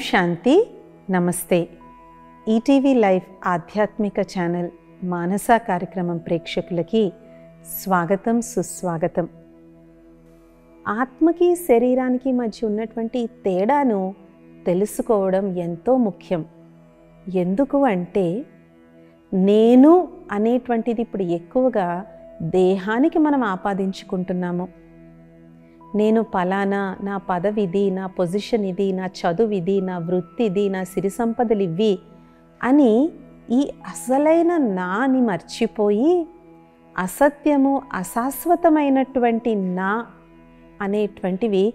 శాంతి. నమస్తే. ETV live ఆధ్యాత్మిక channel మానస కార్యక్రమం ప్రేక్షకులకి స్వాగతం, సుస్వాగతం. ఆత్మకి శరీరానికి మధ్య ఉన్నటువంటి తేడాను తెలుసుకోవడం ఎంతో ముఖ్యం. ఎందుకు అంటే నేను అనేటువంటిది ఇప్పుడు ఎక్కువగా దేహానికి మనం ఆపాదించుకుంటున్నాము. నేను పలానా, నా పదవి ఇది, నా పొజిషన్ ఇది, నా చదువు ఇది, నా వృత్తి ఇది, నా సిరి సంపదలు ఇవి అని ఈ అసలైన నాని మర్చిపోయి అసత్యము, అశాశ్వతమైనటువంటి నా అనేటువంటివి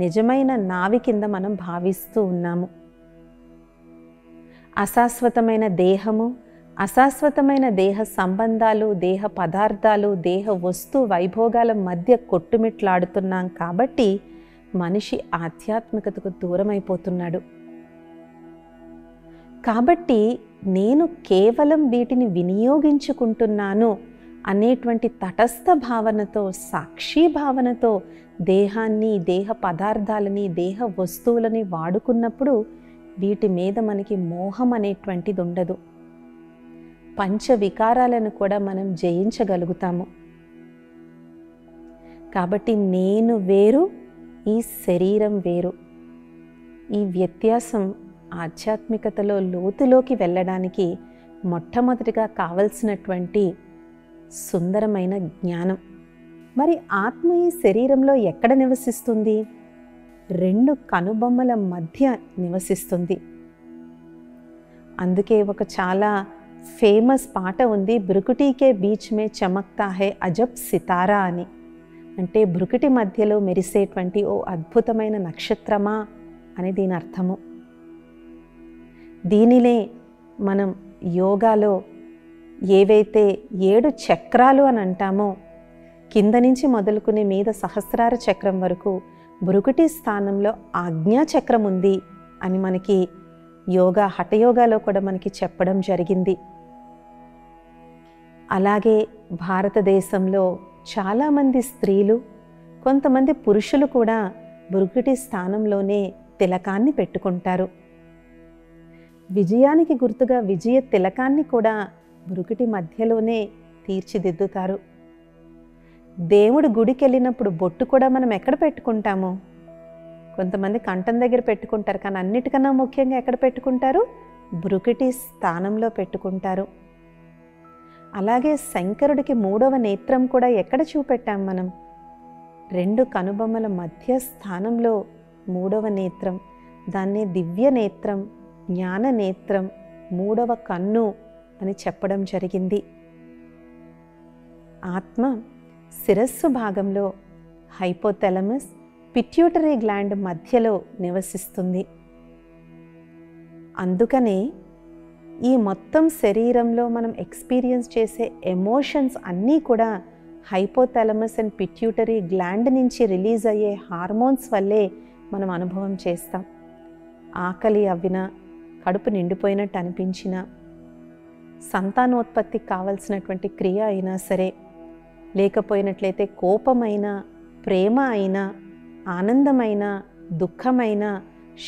నిజమైన నావి కింద మనం భావిస్తూ ఉన్నాము. అశాశ్వతమైన దేహము, అశాశ్వతమైన దేహ సంబంధాలు, దేహ పదార్థాలు, దేహ వస్తు వైభోగాల మధ్య కొట్టుమిట్లాడుతున్నాం కాబట్టి మనిషి ఆధ్యాత్మికతకు దూరమైపోతున్నాడు. కాబట్టి నేను కేవలం వీటిని వినియోగించుకుంటున్నాను అనేటువంటి తటస్థ భావనతో, సాక్షి భావనతో దేహాన్ని, దేహ పదార్థాలని, దేహ వస్తువులని వాడుకున్నప్పుడు వీటి మీద మనకి మోహం అనేటువంటిది ఉండదు. పంచ వికారాలను కూడా మనం జయించగలుగుతాము. కాబట్టి నేను వేరు, ఈ శరీరం వేరు. ఈ వ్యత్యాసం ఆధ్యాత్మికతలో లోతులోకి వెళ్ళడానికి మొట్టమొదటిగా కావలసినటువంటి సుందరమైన జ్ఞానం. మరి ఆత్మ ఈ శరీరంలో ఎక్కడ నివసిస్తుంది? రెండు కనుబొమ్మల మధ్య నివసిస్తుంది. అందుకే ఒక చాలా ఫేమస్ పాట ఉంది, భ్రుకుటికే బీచ్ మే చమక్తా హై అజబ్ సితారా అని. అంటే భ్రుకుటి మధ్యలో మెరిసేటువంటి ఓ అద్భుతమైన నక్షత్రమా అని దీని అర్థము. దీనినే మనం యోగాలో ఏవైతే 7 చక్రాలు అని అంటామో, కింద నుంచి మొదలుకుని మీద సహస్రార చక్రం వరకు భ్రుకుటి స్థానంలో ఆజ్ఞా చక్రం ఉంది అని మనకి యోగా, హఠయోగాలో కూడా మనకి చెప్పడం జరిగింది. అలాగే భారతదేశంలో చాలామంది స్త్రీలు, కొంతమంది పురుషులు కూడా భ్రుకుటి స్థానంలోనే తిలకాన్ని పెట్టుకుంటారు. విజయానికి గుర్తుగా విజయ తిలకాన్ని కూడా భ్రుకుటి మధ్యలోనే తీర్చిదిద్దుతారు. దేవుడు గుడికి వెళ్ళినప్పుడు బొట్టు కూడా మనం ఎక్కడ పెట్టుకుంటాము? కొంతమంది కంఠం దగ్గర పెట్టుకుంటారు, కానీ అన్నిటికన్నా ముఖ్యంగా ఎక్కడ పెట్టుకుంటారు? భ్రుకుటి స్థానంలో పెట్టుకుంటారు. అలాగే శంకరుడికి 3వ నేత్రం కూడా ఎక్కడ చూపెట్టాం మనం? 2 కనుబొమ్మల మధ్య స్థానంలో 3వ నేత్రం. దాన్నే దివ్య నేత్రం, జ్ఞాన నేత్రం, 3వ కన్ను అని చెప్పడం జరిగింది. ఆత్మ శిరస్సు భాగంలో హైపోథాలమస్, పిట్యూటరీ గ్లాండ్ మధ్యలో నివసిస్తుంది. అందుకనే ఈ మొత్తం శరీరంలో మనం ఎక్స్పీరియన్స్ చేసే ఎమోషన్స్ అన్నీ కూడా హైపోథాలమస్ అండ్ పిట్యూటరీ గ్లాండ్ నుంచి రిలీజ్ అయ్యే హార్మోన్స్ వల్లే మనం అనుభవం చేస్తాం. ఆకలి అవ్వినా, కడుపు నిండిపోయినట్టు అనిపించినా, సంతానోత్పత్తికి కావలసినటువంటి క్రియ అయినా సరే, లేకపోయినట్లయితే కోపమైనా, ప్రేమ అయినా, ఆనందమైనా, దుఃఖమైనా,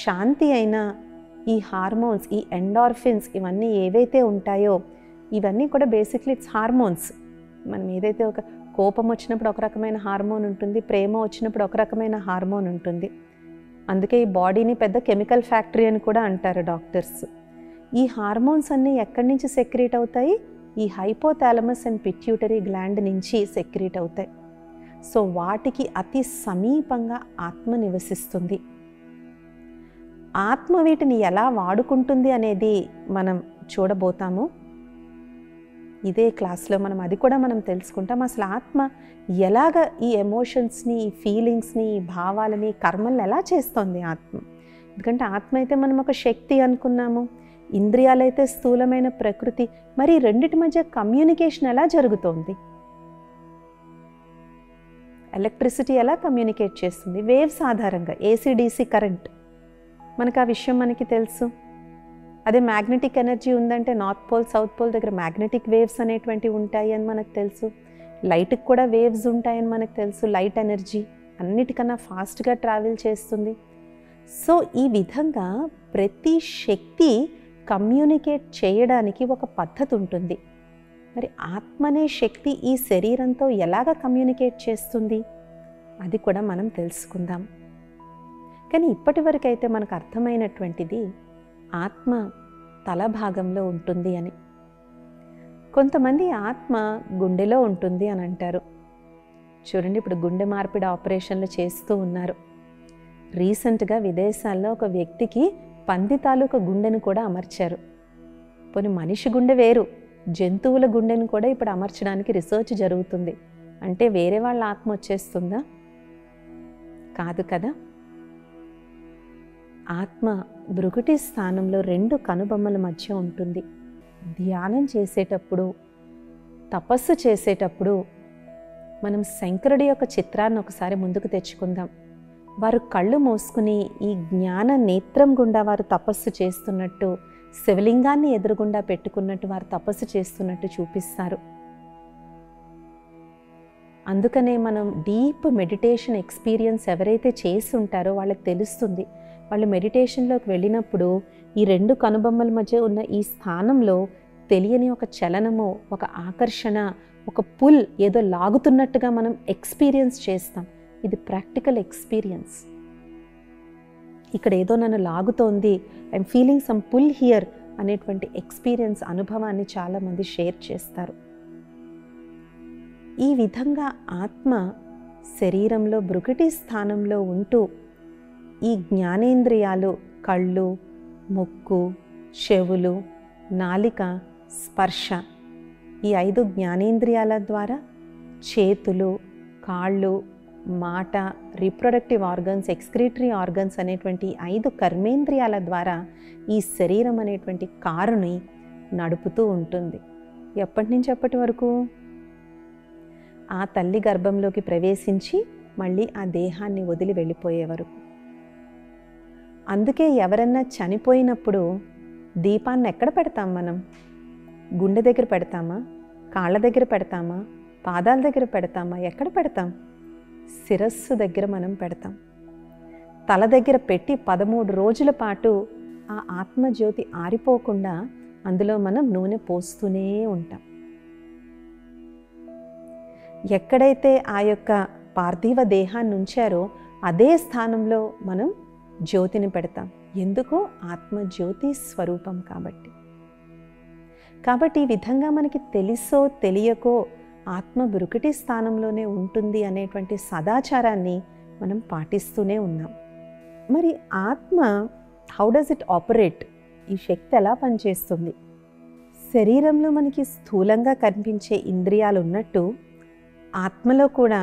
శాంతి అయినా, ఈ హార్మోన్స్, ఈ ఎండార్ఫిన్స్ ఇవన్నీ ఏవైతే ఉంటాయో ఇవన్నీ కూడా బేసిక్లీ ఇట్స్ హార్మోన్స్. మనం ఏదైతే ఒక కోపం వచ్చినప్పుడు ఒక రకమైన హార్మోన్ ఉంటుంది, ప్రేమ వచ్చినప్పుడు ఒక రకమైన హార్మోన్ ఉంటుంది. అందుకే ఈ బాడీని పెద్ద కెమికల్ ఫ్యాక్టరీ అని కూడా అంటారు డాక్టర్స్. ఈ హార్మోన్స్ అన్నీ ఎక్కడి నుంచి సెక్రీట్ అవుతాయి? ఈ హైపోథాలమస్ అండ్ పిట్యూటరీ గ్లాండ్ నుంచి సెక్రీట్ అవుతాయి. సో వాటికి అతి సమీపంగా ఆత్మ నివసిస్తుంది. ఆత్మ వీటిని ఎలా వాడుకుంటుంది అనేది మనం చూడబోతాము. ఇదే క్లాస్లో మనం అది కూడా మనం తెలుసుకుంటాం. అసలు ఆత్మ ఎలాగ ఈ ఎమోషన్స్ని, ఈ ఫీలింగ్స్ని, ఈ భావాలని, కర్మల్ని ఎలా చేస్తుంది ఆత్మ? ఎందుకంటే ఆత్మ అయితే మనం ఒక శక్తి అనుకున్నాము, ఇంద్రియాలైతే స్థూలమైన ప్రకృతి. మరి రెండిటి మధ్య కమ్యూనికేషన్ ఎలా జరుగుతోంది? ఎలక్ట్రిసిటీ ఎలా కమ్యూనికేట్ చేస్తుంది? వేవ్స్ ఆధారంగా, ఏసీడీసీ కరెంట్. మనకు ఆ విషయం మనకి తెలుసు. అదే మ్యాగ్నెటిక్ ఎనర్జీ ఉందంటే నార్త్ పోల్, సౌత్ పోల్ దగ్గర మ్యాగ్నెటిక్ వేవ్స్ అనేటువంటివి ఉంటాయి అని మనకు తెలుసు. లైట్కి కూడా వేవ్స్ ఉంటాయని మనకు తెలుసు. లైట్ ఎనర్జీ అన్నిటికన్నా ఫాస్ట్గా ట్రావెల్ చేస్తుంది. సో ఈ విధంగా ప్రతి శక్తి కమ్యూనికేట్ చేయడానికి ఒక పద్ధతి ఉంటుంది. మరి ఆత్మ అనే శక్తి ఈ శరీరంతో ఎలాగ కమ్యూనికేట్ చేస్తుంది అది కూడా మనం తెలుసుకుందాం. కానీ ఇప్పటి వరకు అయితే మనకు అర్థమైనటువంటిది ఆత్మ తల భాగంలో ఉంటుంది అని. కొంతమంది ఆత్మ గుండెలో ఉంటుంది అని అంటారు. చూడండి, ఇప్పుడు గుండె మార్పిడి ఆపరేషన్లు చేస్తూ ఉన్నారు. రీసెంట్గా విదేశాల్లో ఒక వ్యక్తికి పంది తాలూకా గుండెను కూడా అమర్చారు. పోనీ మనిషి గుండె వేరు, జంతువుల గుండెను కూడా ఇప్పుడు అమర్చడానికి రీసెర్చ్ జరుగుతుంది. అంటే వేరే వాళ్ళ ఆత్మ వచ్చేస్తుందా? కాదు కదా. ఆత్మ భృకుటి స్థానంలో 2 కనుబొమ్మల మధ్య ఉంటుంది. ధ్యానం చేసేటప్పుడు, తపస్సు చేసేటప్పుడు మనం శంకరుడి యొక్క చిత్రాన్ని ఒకసారి ముందుకు తెచ్చుకుందాం. వారు కళ్ళు మూసుకుని ఈ జ్ఞాన నేత్రం గుండా వారు తపస్సు చేస్తున్నట్టు, శివలింగాన్ని ఎదురుగుండా పెట్టుకున్నట్టు వారు తపస్సు చేస్తున్నట్టు చూపిస్తారు. అందుకనే మనం డీప్ మెడిటేషన్ ఎక్స్పీరియన్స్ ఎవరైతే చేసి ఉంటారో వాళ్ళకి తెలుస్తుంది. వాళ్ళు మెడిటేషన్లోకి వెళ్ళినప్పుడు ఈ 2 కనుబొమ్మల మధ్య ఉన్న ఈ స్థానంలో తెలియని ఒక చలనము, ఒక ఆకర్షణ, ఒక పుల్ ఏదో లాగుతున్నట్టుగా మనం ఎక్స్పీరియన్స్ చేస్తాం. ఇది ప్రాక్టికల్ ఎక్స్పీరియన్స్. ఇక్కడ ఏదో నన్ను లాగుతోంది, I'm feeling some pull here అనేటువంటి ఎక్స్పీరియన్స్ అనుభవాన్ని చాలామంది షేర్ చేస్తారు. ఈ విధంగా ఆత్మ శరీరంలో భృకుటి స్థానంలో ఉంటూ ఈ జ్ఞానేంద్రియాలు కళ్ళు, ముక్కు, చెవులు, నాలిక, స్పర్శ, ఈ 5 జ్ఞానేంద్రియాల ద్వారా చేతులు, కాళ్ళు, మాట, రీప్రొడక్టివ్ ఆర్గన్స్, ఎక్స్క్రీటరీ ఆర్గన్స్ అనేటువంటి 5 కర్మేంద్రియాల ద్వారా ఈ శరీరం అనేటువంటి కారుని నడుపుతూ ఉంటుంది. ఎప్పటి నుంచి ఎప్పటి వరకు? ఆ తల్లి గర్భంలోకి ప్రవేశించి మళ్ళీ ఆ దేహాన్ని వదిలి వెళ్ళిపోయే వరకు. అందుకే ఎవరన్నా చనిపోయినప్పుడు దీపాన్ని ఎక్కడ పెడతాం మనం? గుండె దగ్గర పెడతామా? కాళ్ళ దగ్గర పెడతామా? పాదాల దగ్గర పెడతామా? ఎక్కడ పెడతాం? శిరస్సు దగ్గర మనం పెడతాం. తల దగ్గర పెట్టి 13 రోజుల పాటు ఆ ఆత్మజ్యోతి ఆరిపోకుండా అందులో మనం నూనె పోస్తూనే ఉంటాం. ఎక్కడైతే ఆ యొక్క పార్థివ దేహాన్ని ఉంచారో అదే స్థానంలో మనం జ్యోతిని పెడతాం. ఎందుకు? ఆత్మజ్యోతి స్వరూపం కాబట్టి. ఈ విధంగా మనకి తెలుసో తెలియకో ఆత్మ భృకుటి స్థానంలోనే ఉంటుంది అనేటువంటి సదాచారాన్ని మనం పాటిస్తూనే ఉన్నాం. మరి ఆత్మ హౌ డస్ ఇట్ ఆపరేట్? ఈ శక్తి ఎలా పనిచేస్తుంది? శరీరంలో మనకి స్థూలంగా కనిపించే ఇంద్రియాలు ఉన్నట్టు ఆత్మలో కూడా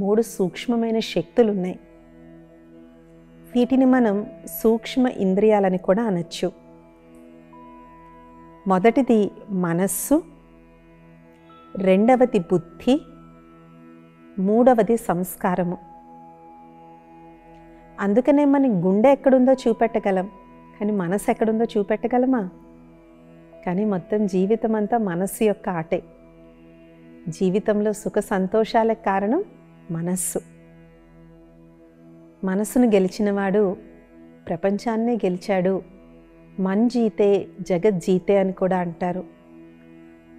3 సూక్ష్మమైన శక్తులు ఉన్నాయి. వీటిని మనం సూక్ష్మ ఇంద్రియాలని కూడా అనొచ్చు. మొదటిది మనస్సు, రెండవది బుద్ధి, మూడవది సంస్కారము. అందుకనే మన గుండె ఎక్కడుందో చూపెట్టగలం, కానీ మనసు ఎక్కడుందో చూపెట్టగలమా? కానీ మొత్తం జీవితం అంతా మనస్సు యొక్క ఆటే. జీవితంలో సుఖ సంతోషాలకు కారణం మనస్సు. మనసును గెలిచినవాడు ప్రపంచాన్నే గెలిచాడు, మన్ జీతే జగత్ జీతే అని కూడా అంటారు.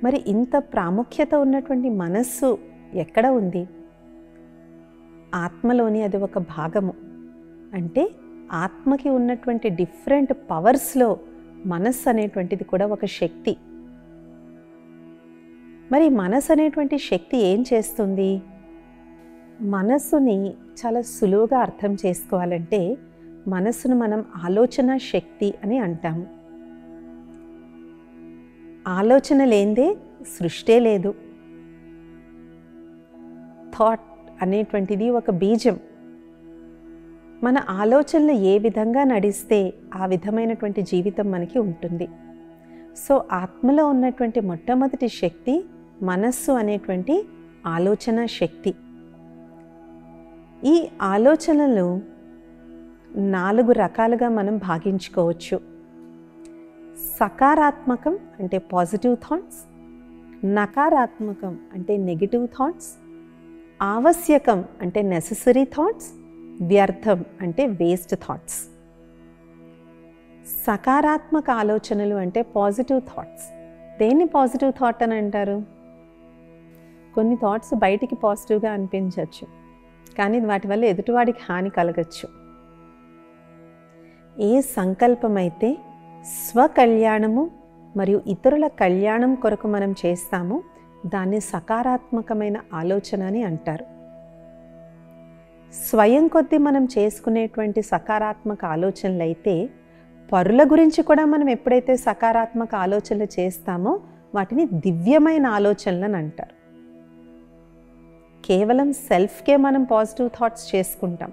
మరి ఇంత ప్రాముఖ్యత ఉన్నటువంటి మనస్సు ఎక్కడ ఉంది? ఆత్మలోని అది ఒక భాగము. అంటే ఆత్మకి ఉన్నటువంటి డిఫరెంట్ పవర్స్లో మనస్సు అనేటువంటిది కూడా ఒక శక్తి. మరి మనస్సు అనేటువంటి శక్తి ఏం చేస్తుంది? మనస్సుని చాలా సులువుగా అర్థం చేసుకోవాలంటే మనస్సును మనం ఆలోచన శక్తి అని అంటాము. ఆలోచన లేనిదే సృష్టే లేదు. థాట్ అనేటువంటిది ఒక బీజం. మన ఆలోచనలు ఏ విధంగా నడిస్తే ఆ విధమైనటువంటి జీవితం మనకి ఉంటుంది. సో ఆత్మలో ఉన్నటువంటి మొట్టమొదటి శక్తి మనస్సు అనేటువంటి ఆలోచన శక్తి. ఈ ఆలోచనలు 4 రకాలుగా మనం భాగించుకోవచ్చు. సకారాత్మకం అంటే పాజిటివ్ థాట్స్, నకారాత్మకం అంటే నెగిటివ్ థాట్స్, ఆవశ్యకం అంటే నెసెసరీ థాట్స్, వ్యర్థం అంటే వేస్ట్ థాట్స్. సకారాత్మక ఆలోచనలు అంటే పాజిటివ్ థాట్స్. దేన్ని పాజిటివ్ థాట్ అని అంటారు? కొన్ని థాట్స్ బయటికి పాజిటివ్గా అనిపించవచ్చు, కానీ వాటి వల్ల ఎదుటివాడికి హాని కలగచ్చు. ఏ సంకల్పమైతే స్వకళ్యాణము మరియు ఇతరుల కళ్యాణం కొరకు మనం చేస్తామో దాన్ని సకారాత్మకమైన ఆలోచన అని అంటారు. స్వయం కొద్దీ మనం చేసుకునేటువంటి సకారాత్మక ఆలోచనలు అయితే, పరుల గురించి కూడా మనం ఎప్పుడైతే సకారాత్మక ఆలోచనలు చేస్తామో వాటిని దివ్యమైన ఆలోచనలు అని అంటారు. కేవలం సెల్ఫ్కే మనం పాజిటివ్ థాట్స్ చేసుకుంటాం,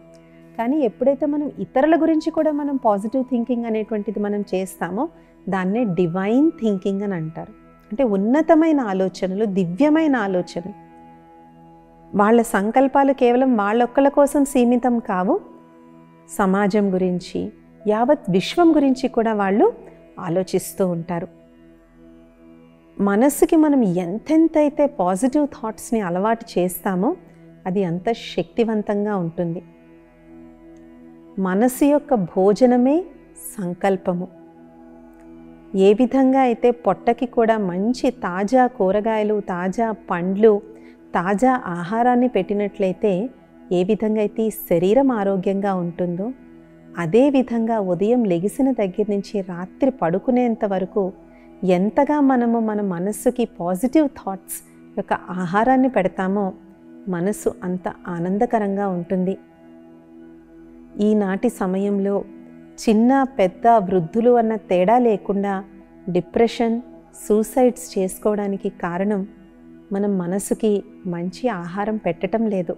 కానీ ఎప్పుడైతే మనం ఇతరుల గురించి కూడా మనం పాజిటివ్ థింకింగ్ అనేటువంటిది మనం చేస్తామో దాన్నే డివైన్ థింకింగ్ అని అంటారు. అంటే ఉన్నతమైన ఆలోచనలు, దివ్యమైన ఆలోచనలు. వాళ్ళ సంకల్పాలు కేవలం వాళ్ళొక్కల కోసం సీమితం కావు, సమాజం గురించి, యావత్ విశ్వం గురించి కూడా వాళ్ళు ఆలోచిస్తూ ఉంటారు. మనసుకి మనం ఎంతెంతైతే పాజిటివ్ థాట్స్ని అలవాటు చేస్తామో అది అంత శక్తివంతంగా ఉంటుంది. మనసు యొక్క భోజనమే సంకల్పము. ఏ విధంగా అయితే పొట్టకి కూడా మంచి తాజా కూరగాయలు, తాజా పండ్లు, తాజా ఆహారాన్ని పెట్టినట్లయితే ఏ విధంగా అయితే ఈ శరీరం ఆరోగ్యంగా ఉంటుందో, అదేవిధంగా ఉదయం లెగిసిన దగ్గర నుంచి రాత్రి పడుకునేంత వరకు ఎంతగా మనము మన మనస్సుకి పాజిటివ్ థాట్స్ యొక్క ఆహారాన్ని పెడతామో మనసు అంత ఆనందకరంగా ఉంటుంది. ఈనాటి సమయంలో చిన్న పెద్ద వృద్ధులు అన్న తేడా లేకుండా డిప్రెషన్, సూసైడ్స్ చేసుకోవడానికి కారణం మనం మనసుకి మంచి ఆహారం పెట్టడం లేదు.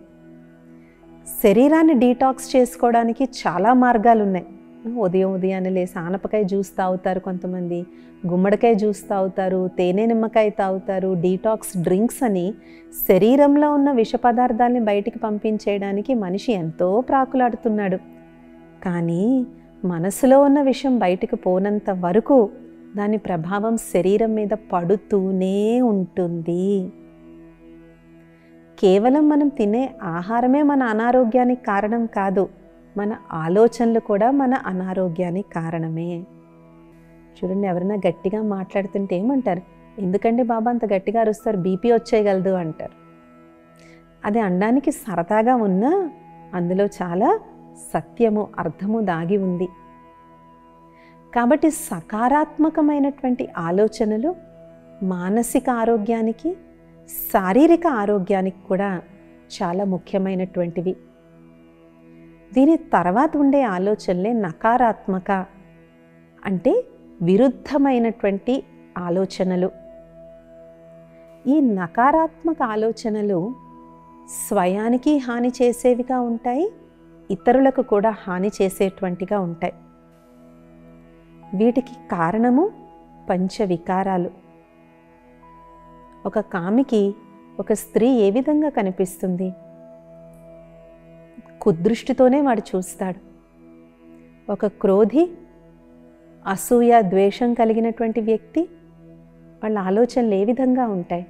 శరీరాన్ని డీటాక్స్ చేసుకోవడానికి చాలా మార్గాలు ఉన్నాయి. ఉదయాన్నే లేసి ఆనపకాయ జ్యూస్ తాగుతారు కొంతమంది, గుమ్మడికాయ జ్యూస్ తాగుతారు, తేనె నిమ్మకాయ తాగుతారు, డీటాక్స్ డ్రింక్స్ అని శరీరంలో ఉన్న విష పదార్థాలని బయటికి పంపించేయడానికి మనిషి ఎంతో ప్రాకులాడుతున్నాడు. కానీ మనసులో ఉన్న విషయం బయటికి పోనంత వరకు దాని ప్రభావం శరీరం మీద పడుతూనే ఉంటుంది. కేవలం మనం తినే ఆహారమే మన అనారోగ్యానికి కారణం కాదు, మన ఆలోచనలు కూడా మన అనారోగ్యానికి కారణమే. చూడండి, ఎవరైనా గట్టిగా మాట్లాడుతుంటే ఏమంటారు? ఎందుకంటే బాబా అంత గట్టిగా అరుస్తారు, బీపీ వచ్చేయగలదు అంటారు. అది అనడానికి సరదాగా ఉన్నా అందులో చాలా సత్యము, అర్థము దాగి ఉంది. కాబట్టి సకారాత్మకమైనటువంటి ఆలోచనలు మానసిక ఆరోగ్యానికి, శారీరక ఆరోగ్యానికి కూడా చాలా ముఖ్యమైనటువంటివి. దీని తర్వాత ఉండే ఆలోచనలే నకారాత్మక, అంటే విరుద్ధమైనటువంటి ఆలోచనలు. ఈ నకారాత్మక ఆలోచనలు స్వయానికి హాని చేసేవిగా ఉంటాయి, ఇతరులకు కూడా హాని చేసేటువంటిగా ఉంటాయి. వీటికి కారణము పంచవికారాలు. ఒక కామికి ఒక స్త్రీ ఏ విధంగా కనిపిస్తుంది? కుదృష్టితోనే వాడు చూస్తాడు. ఒక క్రోధి, అసూయ, ద్వేషం కలిగినటువంటి వ్యక్తి, వాళ్ళ ఆలోచనలు ఏ విధంగా ఉంటాయి?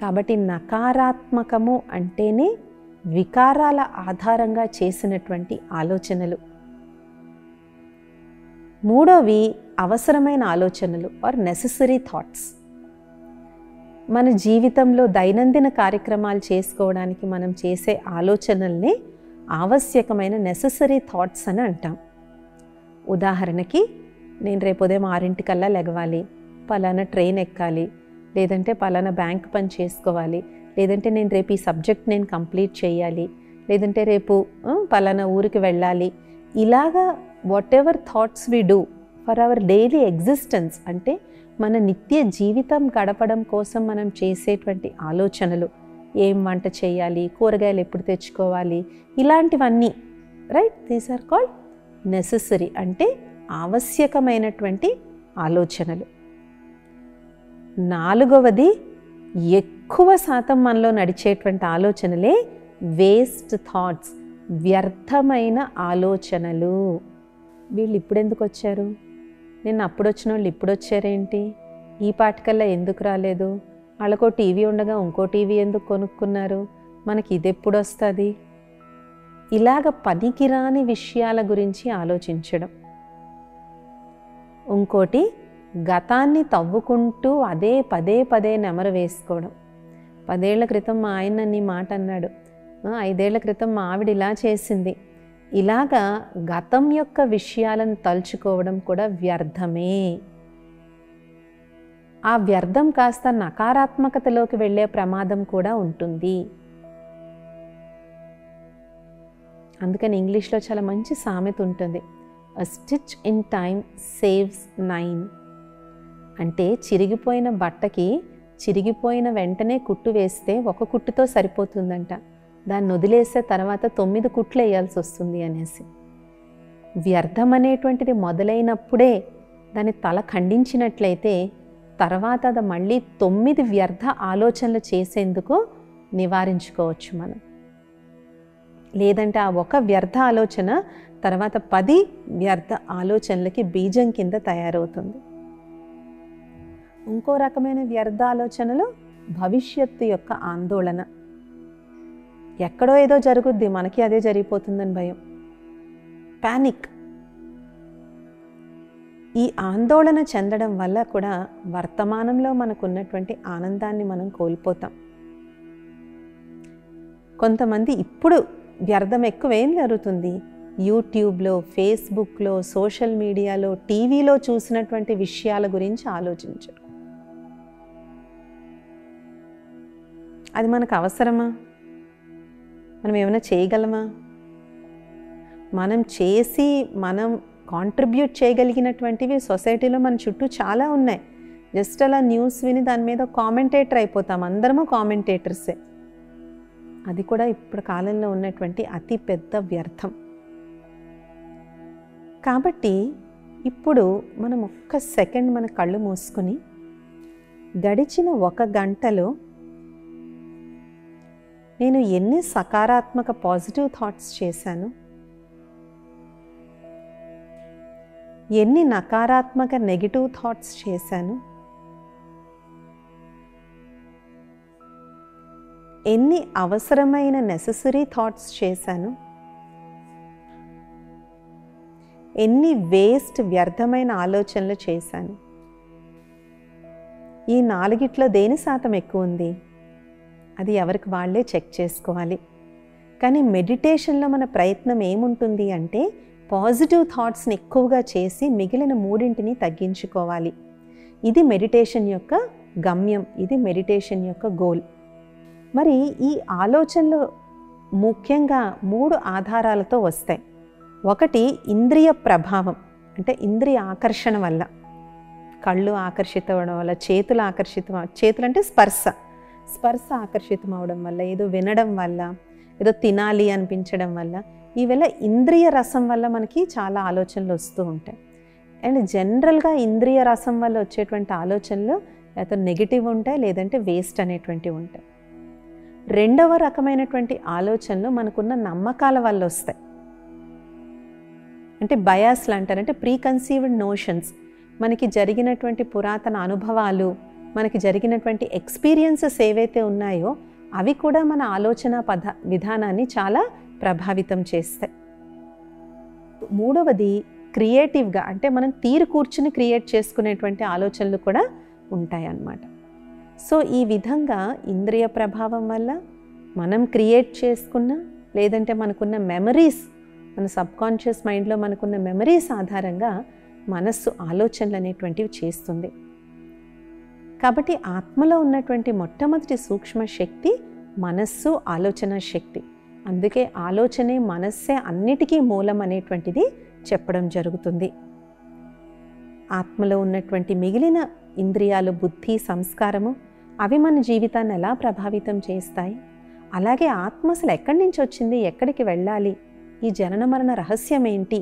కాబట్టి నకారాత్మకము అంటేనే వికారాల ఆధారంగా చేసినటువంటి ఆలోచనలు. మూడోవి అవసరమైన ఆలోచనలు ఆర్ నెసెసరీ థాట్స్. మన జీవితంలో దైనందిన కార్యక్రమాలు చేసుకోవడానికి మనం చేసే ఆలోచనల్ని ఆవశ్యకమైన నెసెసరీ థాట్స్ అని అంటాం. ఉదాహరణకి, నేను రేపు ఉదయం 6 లెగవాలి, పలానా ట్రైన్ ఎక్కాలి, లేదంటే పలానా బ్యాంక్ పని చేసుకోవాలి, లేదంటే నేను రేపు ఈ సబ్జెక్ట్ నేను కంప్లీట్ చేయాలి, లేదంటే రేపు పలానా ఊరికి వెళ్ళాలి. ఇలాగా whatever thoughts we do for our daily existence, అంటే మన నిత్య జీవితం గడపడం కోసం మనం చేసేటువంటి ఆలోచనలు, ఏం వంట చేయాలి, కూరగాయలు ఎప్పుడు తెచ్చుకోవాలి, ఇలాంటివన్నీ, right, these are called necessary, అంటే ఆవశ్యకమైనటువంటి ఆలోచనలు. నాలుగవది, ఎక్కువ శాతం మనలో నడిచేటువంటి ఆలోచనలే వేస్ట్ థాట్స్, వ్యర్థమైన ఆలోచనలు. వీళ్ళు ఇప్పుడెందుకు వచ్చారు, నిన్న అప్పుడు వచ్చిన వాళ్ళు ఇప్పుడు వచ్చారేంటి, ఈ పాటికల్లా ఎందుకు రాలేదు, వాళ్ళకో టీవీ ఉండగా ఇంకో టీవీ ఎందుకు కొనుక్కున్నారు, మనకి ఇది ఎప్పుడు వస్తుంది, ఇలాగ పనికిరాని విషయాల గురించి ఆలోచించడం. ఇంకోటి గతాన్ని తవ్వుకుంటూ అదే పదే పదే నెమరు వేసుకోవడం. 10 ఏళ్ల క్రితం మా ఆయన నీ మాట అన్నాడు, 5 ఏళ్ల క్రితం మా ఆవిడ ఇలా చేసింది. ఇలాగా గతం యొక్క విషయాలను తలుచుకోవడం కూడా వ్యర్థమే. ఆ వ్యర్థం కాస్త నకారాత్మకతలోకి వెళ్ళే ప్రమాదం కూడా ఉంటుంది. అందుకని ఇంగ్లీష్లో చాలా మంచి సామెత ఉంటుంది, a stitch in time saves 9. అంటే చిరిగిపోయిన బట్టకి చిరిగిపోయిన వెంటనే కుట్టు వేస్తే ఒక కుట్టుతో సరిపోతుందంట, దాన్ని వదిలేసే తర్వాత 9 కుట్లు వేయాల్సి వస్తుంది అనేసి. వ్యర్థం అనేటువంటిది మొదలైనప్పుడే దాని తల ఖండించినట్లయితే తర్వాత అది మళ్ళీ 9 వ్యర్థ ఆలోచనలు చేసేందుకు నివారించుకోవచ్చు మనం. లేదంటే ఆ ఒక వ్యర్థ ఆలోచన తర్వాత 10 వ్యర్థ ఆలోచనలకి బీజం కింద తయారవుతుంది. ఇంకో రకమైన వ్యర్థ ఆలోచనలు భవిష్యత్తు యొక్క ఆందోళన. ఎక్కడో ఏదో జరుగుద్ది, మనకి అదే జరిగిపోతుందని భయం, పానిక్. ఈ ఆందోళన చెందడం వల్ల కూడా వర్తమానంలో మనకున్నటువంటి ఆనందాన్ని మనం కోల్పోతాం. కొంతమంది ఇప్పుడు వ్యర్థం ఎక్కువేం జరుగుతుంది, యూట్యూబ్లో, ఫేస్బుక్లో, సోషల్ మీడియాలో, టీవీలో చూసినటువంటి విషయాల గురించి ఆలోచించరు. అది మనకు అవసరమా? మనం ఏమైనా చేయగలమా? మనం చేసి మనం కాంట్రిబ్యూట్ చేయగలిగినటువంటివి సొసైటీలో మన చుట్టూ చాలా ఉన్నాయి. జస్ట్ అలా న్యూస్ విని దాని మీద కామెంటేటర్ అయిపోతాం, అందరము కామెంటేటర్సే. అది కూడా ఇప్పుడు కాలంలో ఉన్నటువంటి అతి పెద్ద వ్యర్థం. కాబట్టి ఇప్పుడు మనం ఒక్క సెకండ్ మన కళ్ళు మూసుకొని గడిచిన 1 గంటలో నేను ఎన్ని సకారాత్మక పాజిటివ్ థాట్స్ చేశాను, ఎన్ని నకారాత్మక నెగిటివ్ థాట్స్ చేశాను, ఎన్ని అవసరమైన నెసెసరీ థాట్స్ చేశాను, ఎన్ని వేస్ట్ వ్యర్థమైన ఆలోచనలు చేశాను. ఈ 4గిట్లో దేని శాతం ఎక్కువ ఉంది? అది ఎవరికి వాళ్ళే చెక్ చేసుకోవాలి. కానీ మెడిటేషన్లో మన ప్రయత్నం ఏముంటుంది అంటే పాజిటివ్ థాట్స్ని ఎక్కువగా చేసి మిగిలిన 3ని తగ్గించుకోవాలి. ఇది మెడిటేషన్ యొక్క గమ్యం, ఇది మెడిటేషన్ యొక్క గోల్. మరి ఈ ఆలోచనలు ముఖ్యంగా 3 ఆధారాలతో వస్తాయి. ఒకటి ఇంద్రియ ప్రభావం, అంటే ఇంద్రియ ఆకర్షణ వల్ల, కళ్ళు ఆకర్షితం అవడం వల్ల, చేతులు అంటే స్పర్శ ఆకర్షితం అవడం వల్ల, ఏదో వినడం వల్ల, ఏదో తినాలి అనిపించడం వల్ల, ఈవేళ ఇంద్రియ రసం వల్ల మనకి చాలా ఆలోచనలు వస్తూ ఉంటాయి. అండ్ జనరల్గా ఇంద్రియ రసం వల్ల వచ్చేటువంటి ఆలోచనలు లేకపోతే నెగిటివ్ ఉంటాయి, లేదంటే వేస్ట్ అనేటువంటివి ఉంటాయి. 2వ రకమైనటువంటి ఆలోచనలు మనకున్న నమ్మకాల వల్ల వస్తాయి. అంటే బయాస్లు అంటారు, అంటే ప్రీకన్సీవ్డ్ నోషన్స్. మనకి జరిగినటువంటి పురాతన అనుభవాలు, మనకి జరిగినటువంటి ఎక్స్పీరియన్సెస్ ఏవైతే ఉన్నాయో అవి కూడా మన ఆలోచన విధానాన్ని చాలా ప్రభావితం చేస్తాయి. 3వది క్రియేటివ్గా, అంటే మనం కూర్చుని క్రియేట్ చేసుకునేటువంటి ఆలోచనలు కూడా ఉంటాయి అన్నమాట. సో ఈ విధంగా ఇంద్రియ ప్రభావం వల్ల మనం క్రియేట్ చేసుకున్న, లేదంటే మనకున్న మెమరీస్, మన సబ్కాన్షియస్ మైండ్లో మనకున్న మెమరీస్ ఆధారంగా మనస్సు ఆలోచనలు అనేటువంటివి చేస్తుంది. కాబట్టి ఆత్మలో ఉన్నటువంటి మొట్టమొదటి సూక్ష్మ శక్తి మనస్సు, ఆలోచన శక్తి. అందుకే ఆలోచనే మనస్సే అన్నిటికీ మూలం అనేటువంటిది చెప్పడం జరుగుతుంది. ఆత్మలో ఉన్నటువంటి మిగిలిన ఇంద్రియాలు, బుద్ధి, సంస్కారము, అవి మన జీవితాన్ని ఎలా ప్రభావితం చేస్తాయి, అలాగే ఆత్మ అసలు ఎక్కడి నుంచి వచ్చింది, ఎక్కడికి వెళ్ళాలి, ఈ జనన మరణ రహస్యం ఏంటి,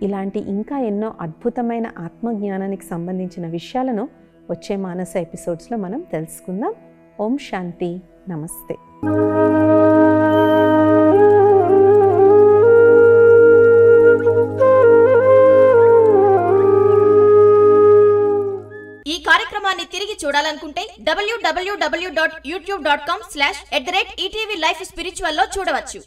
ఇలాంటి ఇంకా ఎన్నో అద్భుతమైన ఆత్మజ్ఞానానికి సంబంధించిన విషయాలను వచ్చే మానస ఎపిసోడ్స్లో మనం తెలుసుకుందాం. ఓం శాంతి, నమస్తే. ఈ కార్యక్రమాన్ని తిరిగి చూడాలనుకుంటే www.youtube.com/@ETV Life Spiritual లో చూడవచ్చు.